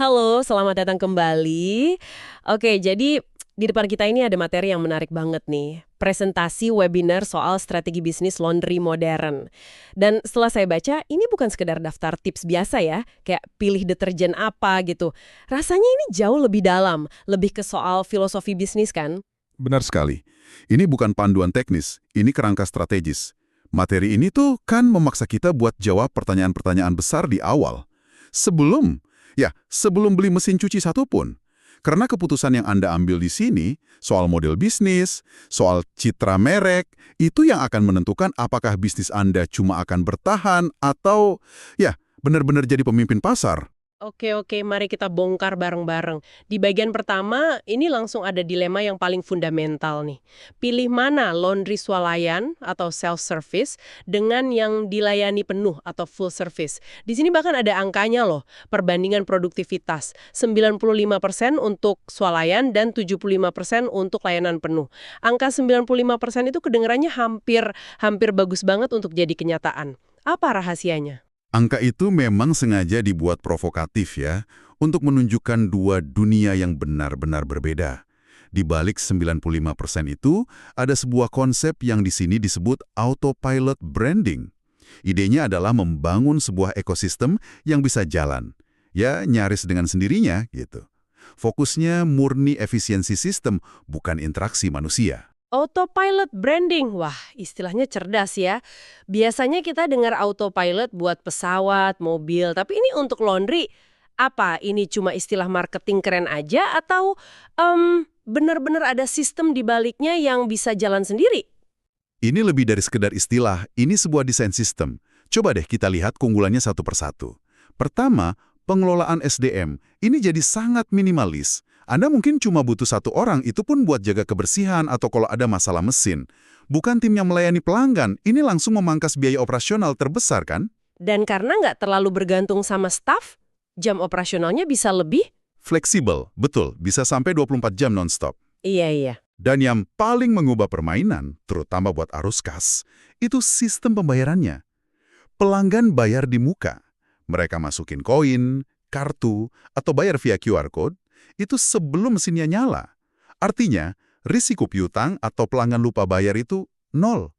Halo, selamat datang kembali. Oke, jadi di depan kita ini ada materi yang menarik banget nih. Presentasi webinar soal strategi bisnis laundry modern. Dan setelah saya baca, ini bukan sekedar daftar tips biasa ya, kayak pilih deterjen apa gitu. Rasanya ini jauh lebih dalam, lebih ke soal filosofi bisnis kan? Benar sekali. Ini bukan panduan teknis, ini kerangka strategis. Materi ini tuh kan memaksa kita buat jawab pertanyaan-pertanyaan besar di awal. Sebelum beli mesin cuci satupun. Karena keputusan yang Anda ambil di sini, soal model bisnis, soal citra merek, itu yang akan menentukan apakah bisnis Anda cuma akan bertahan atau, benar-benar jadi pemimpin pasar. Oke, mari kita bongkar bareng-bareng. Di bagian pertama, ini langsung ada dilema yang paling fundamental nih. Pilih mana laundry swalayan atau self-service dengan yang dilayani penuh atau full service. Di sini bahkan ada angkanya loh, perbandingan produktivitas. 95% untuk swalayan dan 75% untuk layanan penuh. Angka 95% itu kedengarannya hampir bagus banget untuk jadi kenyataan. Apa rahasianya? Angka itu memang sengaja dibuat provokatif ya, untuk menunjukkan dua dunia yang benar-benar berbeda. Di balik 95% itu, ada sebuah konsep yang di sini disebut autopilot branding. Idenya adalah membangun sebuah ekosistem yang bisa jalan. Ya, nyaris dengan sendirinya gitu. Fokusnya murni efisiensi sistem, bukan interaksi manusia. Autopilot branding, wah istilahnya cerdas ya. Biasanya kita dengar autopilot buat pesawat, mobil, tapi ini untuk laundry, apa ini cuma istilah marketing keren aja atau benar-benar ada sistem di baliknya yang bisa jalan sendiri? Ini lebih dari sekedar istilah, ini sebuah desain sistem. Coba deh kita lihat keunggulannya satu persatu. Pertama, pengelolaan SDM. Ini jadi sangat minimalis. Anda mungkin cuma butuh satu orang, itu pun buat jaga kebersihan atau kalau ada masalah mesin. Bukan tim yang melayani pelanggan, ini langsung memangkas biaya operasional terbesar kan? Dan karena nggak terlalu bergantung sama staff, jam operasionalnya bisa lebih? Fleksibel, betul, bisa sampai 24 jam non-stop. Iya. Dan yang paling mengubah permainan, terutama buat arus kas, itu sistem pembayarannya. Pelanggan bayar di muka. Mereka masukin koin, kartu, atau bayar via QR Code, itu sebelum mesinnya nyala. Artinya, risiko piutang atau pelanggan lupa bayar itu nol.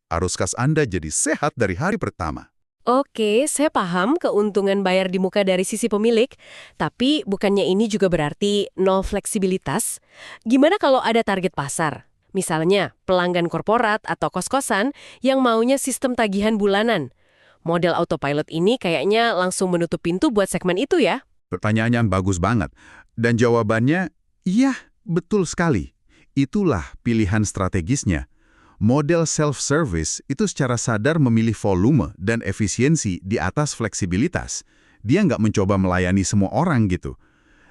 Arus kas Anda jadi sehat dari hari pertama. Oke, saya paham keuntungan bayar di muka dari sisi pemilik, tapi bukannya ini juga berarti nol fleksibilitas? Gimana kalau ada target pasar? Misalnya, pelanggan korporat atau kos-kosan yang maunya sistem tagihan bulanan. Model autopilot ini kayaknya langsung menutup pintu buat segmen itu ya? Pertanyaannya bagus banget. Dan jawabannya, iya, betul sekali. Itulah pilihan strategisnya. Model self-service itu secara sadar memilih volume dan efisiensi di atas fleksibilitas. Dia nggak mencoba melayani semua orang gitu.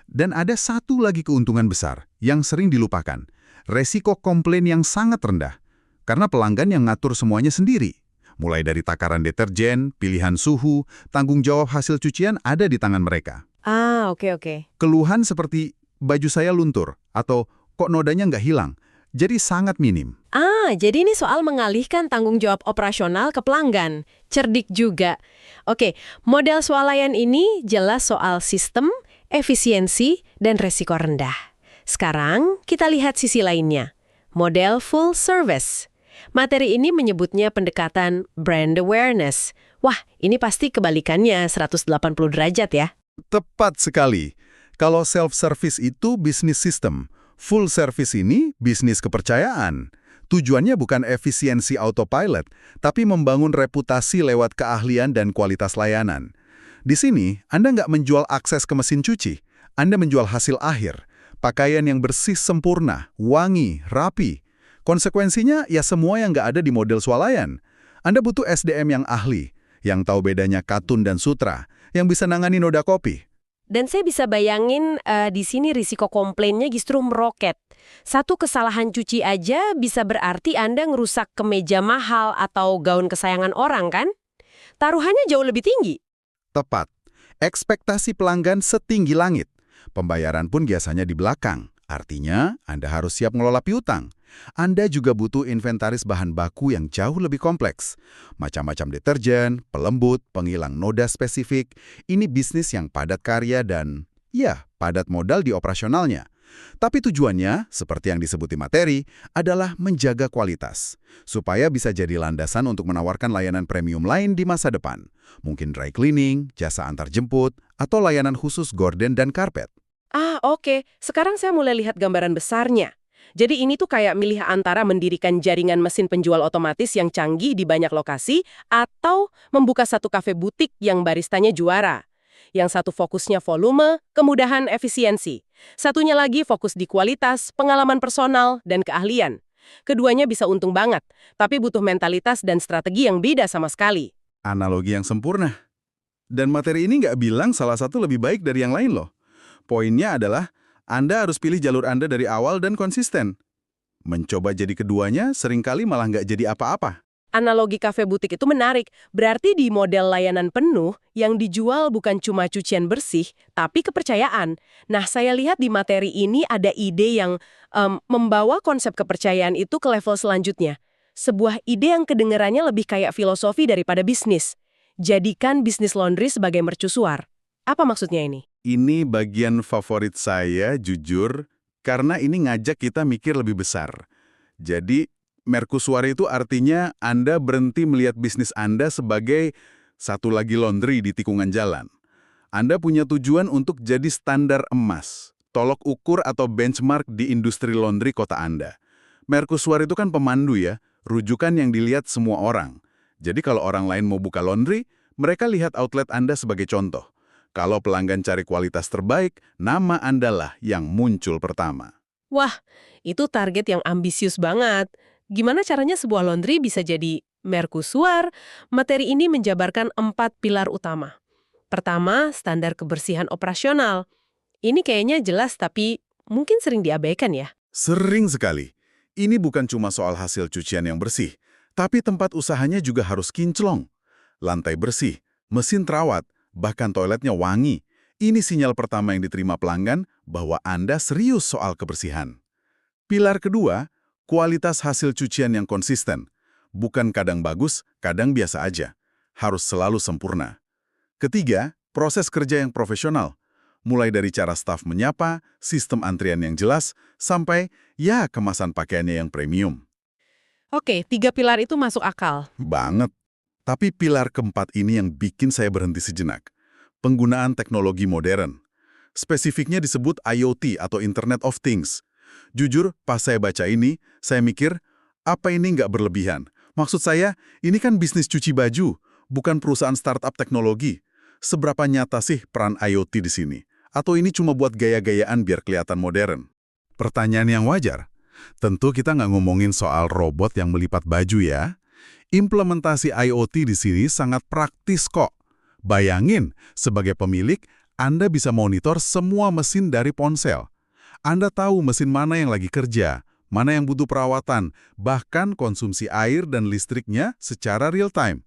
Dan ada satu lagi keuntungan besar yang sering dilupakan. Resiko komplain yang sangat rendah. Karena pelanggan yang ngatur semuanya sendiri. Mulai dari takaran deterjen, pilihan suhu, tanggung jawab hasil cucian ada di tangan mereka. Oke. Keluhan seperti baju saya luntur atau kok nodanya nggak hilang, jadi sangat minim. Jadi ini soal mengalihkan tanggung jawab operasional ke pelanggan. Cerdik juga. Oke, model swalayan ini jelas soal sistem, efisiensi, dan resiko rendah. Sekarang kita lihat sisi lainnya. Model full service. Materi ini menyebutnya pendekatan brand awareness. Wah, ini pasti kebalikannya 180 derajat ya. Tepat sekali. Kalau self-service itu bisnis system, full service ini bisnis kepercayaan. Tujuannya bukan efisiensi autopilot, tapi membangun reputasi lewat keahlian dan kualitas layanan. Di sini, Anda nggak menjual akses ke mesin cuci, Anda menjual hasil akhir. Pakaian yang bersih sempurna, wangi, rapi. Konsekuensinya ya semua yang nggak ada di model swalayan. Anda butuh SDM yang ahli, yang tahu bedanya katun dan sutra, yang bisa nangani noda kopi. Dan saya bisa bayangin di sini risiko komplainnya justru meroket. Satu kesalahan cuci aja bisa berarti Anda ngerusak kemeja mahal atau gaun kesayangan orang kan? Taruhannya jauh lebih tinggi. Tepat. Ekspektasi pelanggan setinggi langit. Pembayaran pun biasanya di belakang. Artinya, Anda harus siap ngelola piutang. Anda juga butuh inventaris bahan baku yang jauh lebih kompleks. Macam-macam deterjen, pelembut, penghilang noda spesifik. Ini bisnis yang padat karya dan Ya, padat modal di operasionalnya. Tapi tujuannya, seperti yang disebut di materi, adalah menjaga kualitas, supaya bisa jadi landasan untuk menawarkan layanan premium lain di masa depan. Mungkin dry cleaning, jasa antar jemput, atau layanan khusus gorden dan karpet. Ah, oke. Sekarang saya mulai lihat gambaran besarnya. Jadi ini tuh kayak milih antara mendirikan jaringan mesin penjual otomatis yang canggih di banyak lokasi atau membuka satu kafe butik yang baristanya juara. Yang satu fokusnya volume, kemudahan, efisiensi. Satunya lagi fokus di kualitas, pengalaman personal, dan keahlian. Keduanya bisa untung banget, tapi butuh mentalitas dan strategi yang beda sama sekali. Analogi yang sempurna. Dan materi ini nggak bilang salah satu lebih baik dari yang lain loh. Poinnya adalah, Anda harus pilih jalur Anda dari awal dan konsisten. Mencoba jadi keduanya seringkali malah nggak jadi apa-apa. Analogi kafe butik itu menarik. Berarti di model layanan penuh, yang dijual bukan cuma cucian bersih, tapi kepercayaan. Nah, saya lihat di materi ini ada ide yang membawa konsep kepercayaan itu ke level selanjutnya. Sebuah ide yang kedengarannya lebih kayak filosofi daripada bisnis. Jadikan bisnis laundry sebagai mercusuar. Apa maksudnya ini? Ini bagian favorit saya, jujur, karena ini ngajak kita mikir lebih besar. Jadi, mercusuar itu artinya Anda berhenti melihat bisnis Anda sebagai satu lagi laundry di tikungan jalan. Anda punya tujuan untuk jadi standar emas, tolok ukur atau benchmark di industri laundry kota Anda. Mercusuar itu kan pemandu ya, rujukan yang dilihat semua orang. Jadi kalau orang lain mau buka laundry, mereka lihat outlet Anda sebagai contoh. Kalau pelanggan cari kualitas terbaik, nama Anda lah yang muncul pertama. Wah, itu target yang ambisius banget. Gimana caranya sebuah laundry bisa jadi mercusuar? Materi ini menjabarkan 4 pilar utama. Pertama, standar kebersihan operasional. Ini kayaknya jelas tapi mungkin sering diabaikan ya. Sering sekali. Ini bukan cuma soal hasil cucian yang bersih, tapi tempat usahanya juga harus kinclong. Lantai bersih, mesin terawat, bahkan toiletnya wangi. Ini sinyal pertama yang diterima pelanggan bahwa Anda serius soal kebersihan. Pilar kedua, kualitas hasil cucian yang konsisten. Bukan kadang bagus, kadang biasa aja. Harus selalu sempurna. Ketiga, proses kerja yang profesional. Mulai dari cara staf menyapa, sistem antrian yang jelas, sampai ya kemasan pakaiannya yang premium. Oke, 3 pilar itu masuk akal. Banget. Tapi pilar keempat ini yang bikin saya berhenti sejenak. Penggunaan teknologi modern. Spesifiknya disebut IoT atau Internet of Things. Jujur, pas saya baca ini, saya mikir, apa ini nggak berlebihan? Maksud saya, ini kan bisnis cuci baju, bukan perusahaan startup teknologi. Seberapa nyata sih peran IoT di sini? Atau ini cuma buat gaya-gayaan biar kelihatan modern? Pertanyaan yang wajar. Tentu kita nggak ngomongin soal robot yang melipat baju ya. Implementasi IoT di sini sangat praktis kok. Bayangin, sebagai pemilik, Anda bisa monitor semua mesin dari ponsel. Anda tahu mesin mana yang lagi kerja, mana yang butuh perawatan, bahkan konsumsi air dan listriknya secara real-time.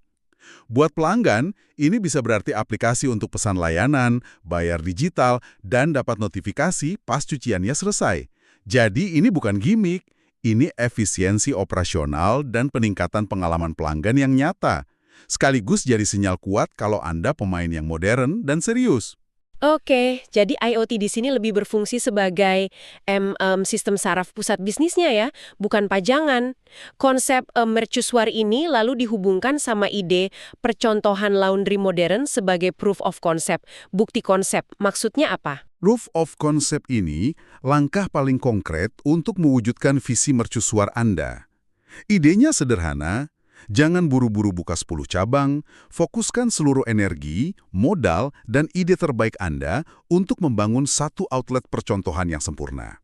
Buat pelanggan, ini bisa berarti aplikasi untuk pesan layanan, bayar digital, dan dapat notifikasi pas cuciannya selesai. Jadi ini bukan gimmick. Ini efisiensi operasional dan peningkatan pengalaman pelanggan yang nyata. Sekaligus jadi sinyal kuat kalau Anda pemain yang modern dan serius. Oke, jadi IoT di sini lebih berfungsi sebagai sistem saraf pusat bisnisnya ya, bukan pajangan. Konsep mercusuar ini lalu dihubungkan sama ide percontohan laundry modern sebagai proof of concept, bukti konsep. Maksudnya apa? Proof of concept ini langkah paling konkret untuk mewujudkan visi mercusuar Anda. Idenya sederhana, jangan buru-buru buka 10 cabang, fokuskan seluruh energi, modal, dan ide terbaik Anda untuk membangun satu outlet percontohan yang sempurna.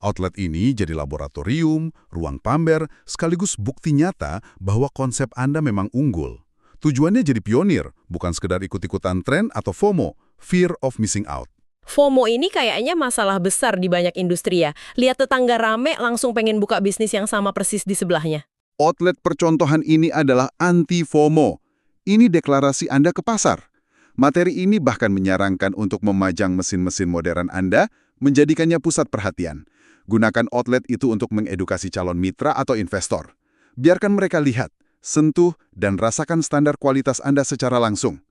Outlet ini jadi laboratorium, ruang pamer, sekaligus bukti nyata bahwa konsep Anda memang unggul. Tujuannya jadi pionir, bukan sekedar ikut-ikutan tren atau FOMO, fear of missing out. FOMO ini kayaknya masalah besar di banyak industri ya. Lihat tetangga rame langsung pengen buka bisnis yang sama persis di sebelahnya. Outlet percontohan ini adalah anti-FOMO. Ini deklarasi Anda ke pasar. Materi ini bahkan menyarankan untuk memajang mesin-mesin modern Anda, menjadikannya pusat perhatian. Gunakan outlet itu untuk mengedukasi calon mitra atau investor. Biarkan mereka lihat, sentuh, dan rasakan standar kualitas Anda secara langsung.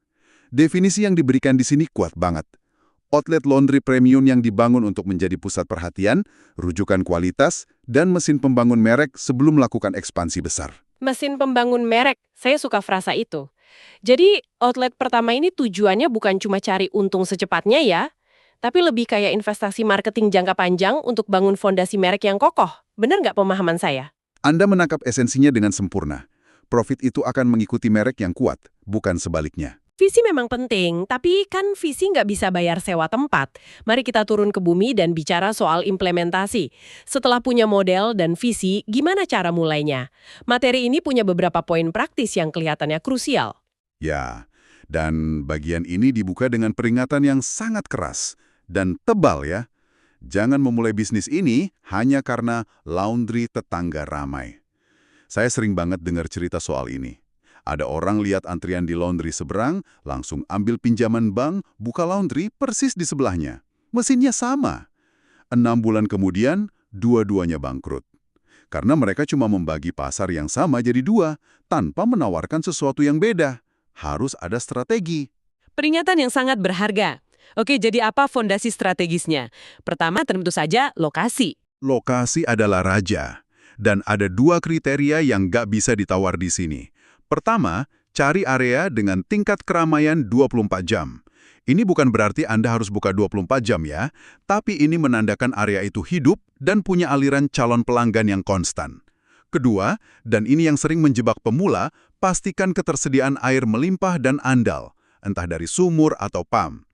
Definisi yang diberikan di sini kuat banget. Outlet laundry premium yang dibangun untuk menjadi pusat perhatian, rujukan kualitas, dan mesin pembangun merek sebelum melakukan ekspansi besar. Mesin pembangun merek, saya suka frasa itu. Jadi, outlet pertama ini tujuannya bukan cuma cari untung secepatnya ya, tapi lebih kayak investasi marketing jangka panjang untuk bangun fondasi merek yang kokoh. Benar nggak pemahaman saya? Anda menangkap esensinya dengan sempurna. Profit itu akan mengikuti merek yang kuat, bukan sebaliknya. Visi memang penting, tapi kan visi nggak bisa bayar sewa tempat. Mari kita turun ke bumi dan bicara soal implementasi. Setelah punya model dan visi, gimana cara mulainya? Materi ini punya beberapa poin praktis yang kelihatannya krusial. Ya, dan bagian ini dibuka dengan peringatan yang sangat keras dan tebal ya. Jangan memulai bisnis ini hanya karena laundry tetangga ramai. Saya sering banget dengar cerita soal ini. Ada orang lihat antrian di laundry seberang, langsung ambil pinjaman bank, buka laundry persis di sebelahnya. Mesinnya sama. 6 bulan kemudian, dua-duanya bangkrut. Karena mereka cuma membagi pasar yang sama jadi dua, tanpa menawarkan sesuatu yang beda. Harus ada strategi. Peringatan yang sangat berharga. Oke, jadi apa fondasi strategisnya? Pertama, tentu saja lokasi. Lokasi adalah raja. Dan ada 2 kriteria yang nggak bisa ditawar di sini. Pertama, cari area dengan tingkat keramaian 24 jam. Ini bukan berarti Anda harus buka 24 jam ya, tapi ini menandakan area itu hidup dan punya aliran calon pelanggan yang konstan. Kedua, dan ini yang sering menjebak pemula, pastikan ketersediaan air melimpah dan andal, entah dari sumur atau pam.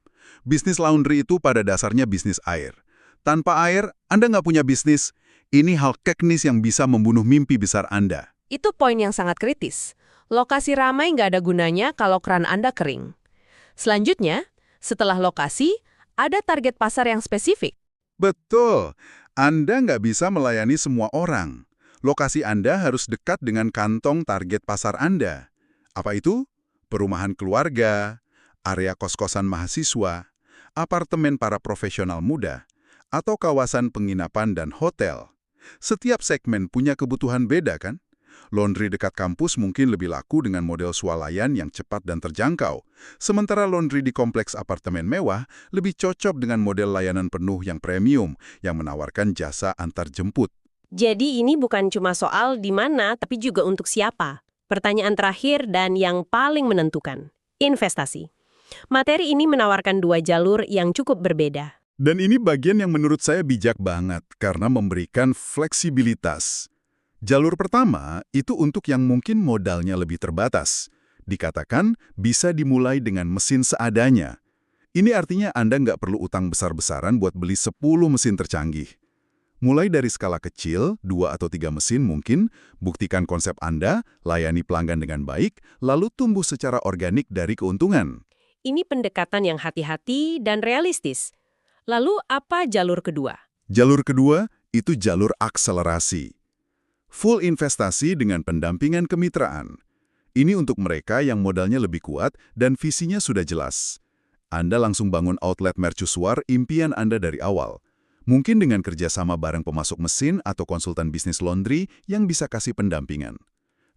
Bisnis laundry itu pada dasarnya bisnis air. Tanpa air, Anda nggak punya bisnis. Ini hal teknis yang bisa membunuh mimpi besar Anda. Itu poin yang sangat kritis. Lokasi ramai nggak ada gunanya kalau keran Anda kering. Selanjutnya, setelah lokasi, ada target pasar yang spesifik. Betul, Anda nggak bisa melayani semua orang. Lokasi Anda harus dekat dengan kantong target pasar Anda. Apa itu? Perumahan keluarga, area kos-kosan mahasiswa, apartemen para profesional muda, atau kawasan penginapan dan hotel. Setiap segmen punya kebutuhan beda kan? Laundry dekat kampus mungkin lebih laku dengan model swalayan yang cepat dan terjangkau. Sementara laundry di kompleks apartemen mewah lebih cocok dengan model layanan penuh yang premium yang menawarkan jasa antar jemput. Jadi ini bukan cuma soal di mana, tapi juga untuk siapa. Pertanyaan terakhir dan yang paling menentukan, investasi. Materi ini menawarkan 2 jalur yang cukup berbeda. Dan ini bagian yang menurut saya bijak banget karena memberikan fleksibilitas. Jalur pertama itu untuk yang mungkin modalnya lebih terbatas. Dikatakan bisa dimulai dengan mesin seadanya. Ini artinya Anda nggak perlu utang besar-besaran buat beli 10 mesin tercanggih. Mulai dari skala kecil, 2 atau 3 mesin mungkin, buktikan konsep Anda, layani pelanggan dengan baik, lalu tumbuh secara organik dari keuntungan. Ini pendekatan yang hati-hati dan realistis. Lalu apa jalur kedua? Jalur kedua itu jalur akselerasi. Full investasi dengan pendampingan kemitraan. Ini untuk mereka yang modalnya lebih kuat dan visinya sudah jelas. Anda langsung bangun outlet mercusuar impian Anda dari awal. Mungkin dengan kerjasama bareng pemasok mesin atau konsultan bisnis laundry yang bisa kasih pendampingan.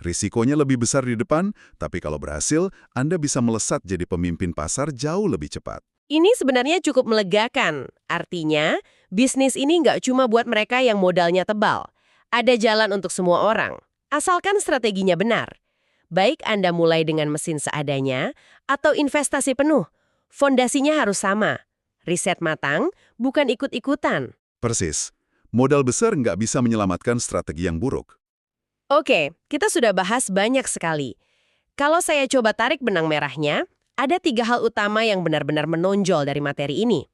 Risikonya lebih besar di depan, tapi kalau berhasil, Anda bisa melesat jadi pemimpin pasar jauh lebih cepat. Ini sebenarnya cukup melegakan. Artinya, bisnis ini nggak cuma buat mereka yang modalnya tebal. Ada jalan untuk semua orang, asalkan strateginya benar. Baik Anda mulai dengan mesin seadanya atau investasi penuh, fondasinya harus sama. Riset matang, bukan ikut-ikutan. Persis. Modal besar nggak bisa menyelamatkan strategi yang buruk. Oke, kita sudah bahas banyak sekali. Kalau saya coba tarik benang merahnya, ada 3 hal utama yang benar-benar menonjol dari materi ini.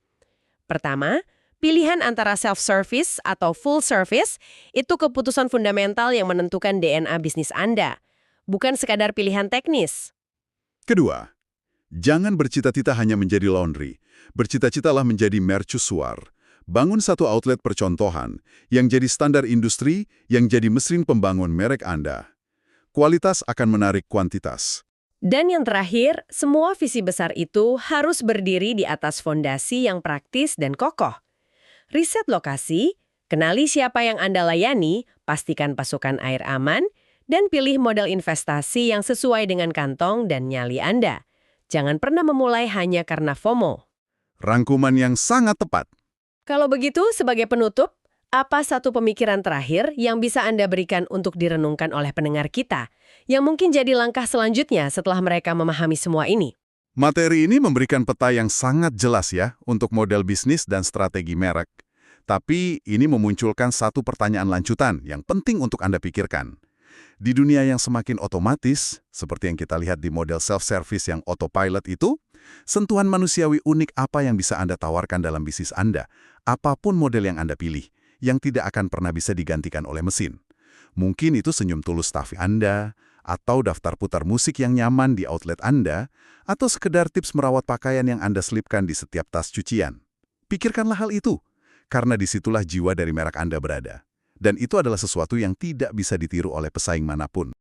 Pertama, pilihan antara self-service atau full service itu keputusan fundamental yang menentukan DNA bisnis Anda, bukan sekadar pilihan teknis. Kedua, jangan bercita-cita hanya menjadi laundry. Bercita-citalah menjadi mercusuar. Bangun satu outlet percontohan yang jadi standar industri, yang jadi mesin pembangun merek Anda. Kualitas akan menarik kuantitas. Dan yang terakhir, semua visi besar itu harus berdiri di atas fondasi yang praktis dan kokoh. Riset lokasi, kenali siapa yang Anda layani, pastikan pasokan air aman, dan pilih model investasi yang sesuai dengan kantong dan nyali Anda. Jangan pernah memulai hanya karena FOMO. Rangkuman yang sangat tepat. Kalau begitu, sebagai penutup, apa satu pemikiran terakhir yang bisa Anda berikan untuk direnungkan oleh pendengar kita, yang mungkin jadi langkah selanjutnya setelah mereka memahami semua ini? Materi ini memberikan peta yang sangat jelas ya untuk model bisnis dan strategi merek. Tapi ini memunculkan satu pertanyaan lanjutan yang penting untuk Anda pikirkan. Di dunia yang semakin otomatis, seperti yang kita lihat di model self-service yang autopilot itu, sentuhan manusiawi unik apa yang bisa Anda tawarkan dalam bisnis Anda, apapun model yang Anda pilih, yang tidak akan pernah bisa digantikan oleh mesin. Mungkin itu senyum tulus staf Anda, atau daftar putar musik yang nyaman di outlet Anda, atau sekedar tips merawat pakaian yang Anda selipkan di setiap tas cucian. Pikirkanlah hal itu, karena disitulah jiwa dari merek Anda berada. Dan itu adalah sesuatu yang tidak bisa ditiru oleh pesaing manapun.